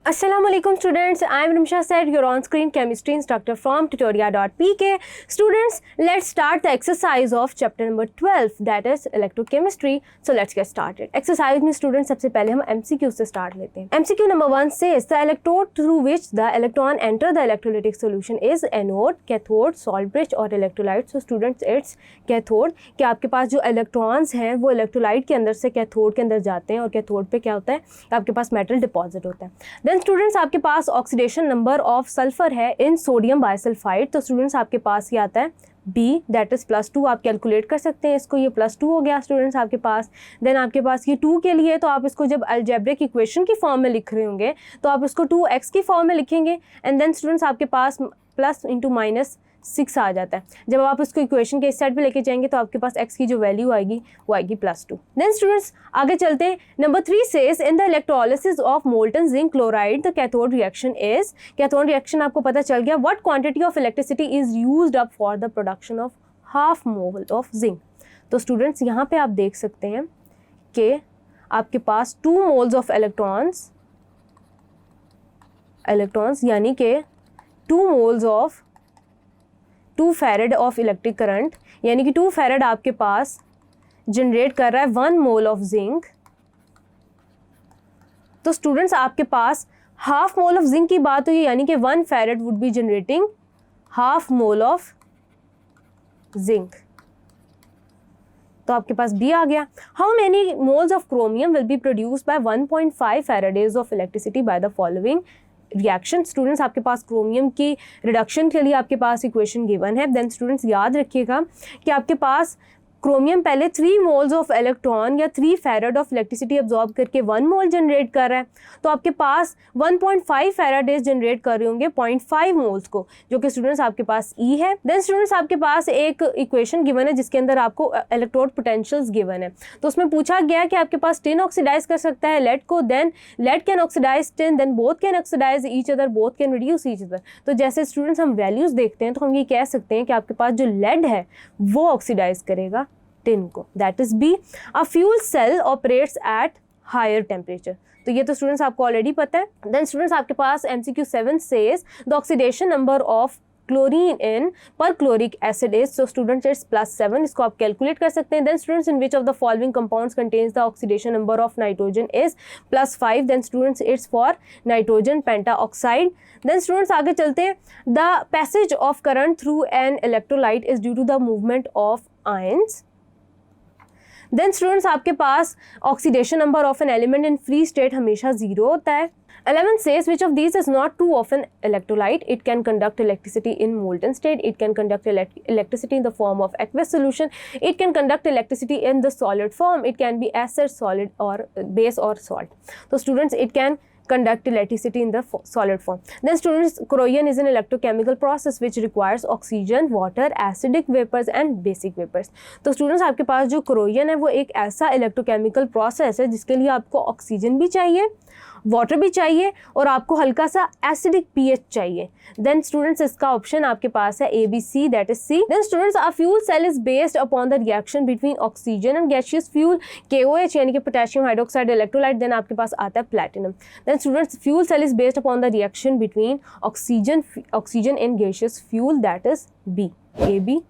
Assalamualaikum students, I am Rimsha Said, your on-screen chemistry instructor from tutoria.pk. Students, let's start the exercise of chapter number 12, that is electrochemistry. So let's get started. Exercise में students सबसे पहले हम MCQ से start लेते हैं. MCQ number 1 says the electrode through which the electron enter the electrolytic solution is anode, cathode, salt bridge और electrolyte. So students, it's cathode. कि आपके पास जो electrons हैं वो electrolyte के अंदर से cathode के अंदर जाते हैं और cathode पे क्या होता है, आपके पास metal deposit होता है. देन स्टूडेंट्स आपके पास ऑक्सीडेशन नंबर ऑफ सल्फर है इन सोडियम बाइसल्फाइड. तो स्टूडेंट्स आपके पास ये आता है B, दैट इज +2. आप कैलकुलेट कर सकते हैं इसको, ये +2 हो गया स्टूडेंट्स आपके पास. देन आपके पास ये 2 के लिए, तो आप इसको जब अलजेब्रिक इक्वेशन की फॉर्म में लिख रहे होंगे तो आप इसको 2x की फॉर्म में लिखेंगे. एंड देन स्टूडेंट्स आपके पास प्लस इंटू -6 आ जाता है. जब आप इसको इक्वेशन के इस साइड पे लेके जाएंगे तो आपके पास x की जो वैल्यू आएगी वो आएगी +2. देन स्टूडेंट्स आगे चलते हैं. Number 3 says in the electrolysis of molten zinc chloride the cathode reaction is. Cathode reaction आपको पता चल गया. What quantity of electricity is used up for the production of half mole of zinc. तो students यहाँ पे आप देख सकते हैं कि आपके पास 2 मोल्स ऑफ इलेक्ट्रॉन्स यानी कि 2 moles of 2 farad of electric current, यानी कि 2 फैरेड आपके पास जनरेट कर रहा है 1 मोल ऑफ जिंक. तो स्टूडेंट्स आपके पास हाफ मोल ऑफ जिंक की बात हुई, यानी कि 1 farad would be generating half mole of zinc. तो आपके पास B आ गया. How many moles of chromium will be produced by 1.5 Faraday's of electricity by the following reaction. Students आपके पास क्रोमियम की रिडक्शन के लिए आपके पास इक्वेशन गिवन है. देन स्टूडेंट्स याद रखिएगा कि आपके पास क्रोमियम पहले 3 मोल्स ऑफ इलेक्ट्रॉन या 3 फैराड ऑफ इलेक्ट्रिसिटी अब्जॉर्ब करके 1 मोल जनरेट कर रहा है. तो आपके पास 1.5 फैराडेज जनरेट कर रहे होंगे 0.5 मोल्स को, जो कि स्टूडेंट्स आपके पास E है. देन स्टूडेंट्स आपके पास एक इक्वेशन गिवन है जिसके अंदर आपको इलेक्ट्रोड पोटेंशियल्स गिवन है. तो उसमें पूछा गया कि आपके पास टिन ऑक्सीडाइज कर सकता है लेड को, then lead can oxidise tin, then both can oxidise each other, both can reduce each other. तो जैसे स्टूडेंट्स हम वैल्यूज देखते हैं तो हम ये कह सकते हैं कि आपके पास जो लेड है वो ऑक्सीडाइज करेगा टिन को, that is B. A fuel cell operates at higher temperature. तो ये तो स्टूडेंट्स आपको ऑलरेडी पता है. देन स्टूडेंट्स आपके पास MCQ 7 says the oxidation number of chlorine in perchloric acid is. So students it's +7. इसको आप कैलकुलेट कर सकते हैं. Then students in which of the following compounds contains the oxidation number of nitrogen is +5. Then students it's for nitrogen pentoxide. Then students आगे चलते हैं. The passage of current through an electrolyte is due to the movement of ions. Then students आपके पास oxidation number of an element in free state हमेशा 0 होता है. 11 says which of these is not true of an electrolyte. It can conduct electricity in molten state. It can conduct electricity in the form of aqueous solution. It can conduct electricity in the solid form. It can be acid, solid or base or salt. So students, it can conduct electricity in the solid form. Then students, corrosion is an electrochemical process which requires oxygen, water, acidic vapors and basic vapors. तो students आपके पास जो corrosion है वो एक ऐसा electrochemical process है जिसके लिए आपको ऑक्सीजन भी चाहिए, वाटर भी चाहिए और आपको हल्का सा एसिडिक pH चाहिए. देन स्टूडेंट्स इसका ऑप्शन आपके पास है ABC, that is C. Then students a fuel cell is based upon the reaction between oxygen and gaseous fuel KOH, यानी कि पोटेशियम हाइड्रोक्साइड इलेक्ट्रोलाइट. देन आपके पास आता है platinum. Then students fuel cell is based upon the reaction between oxygen and gaseous fuel, that is B, AB.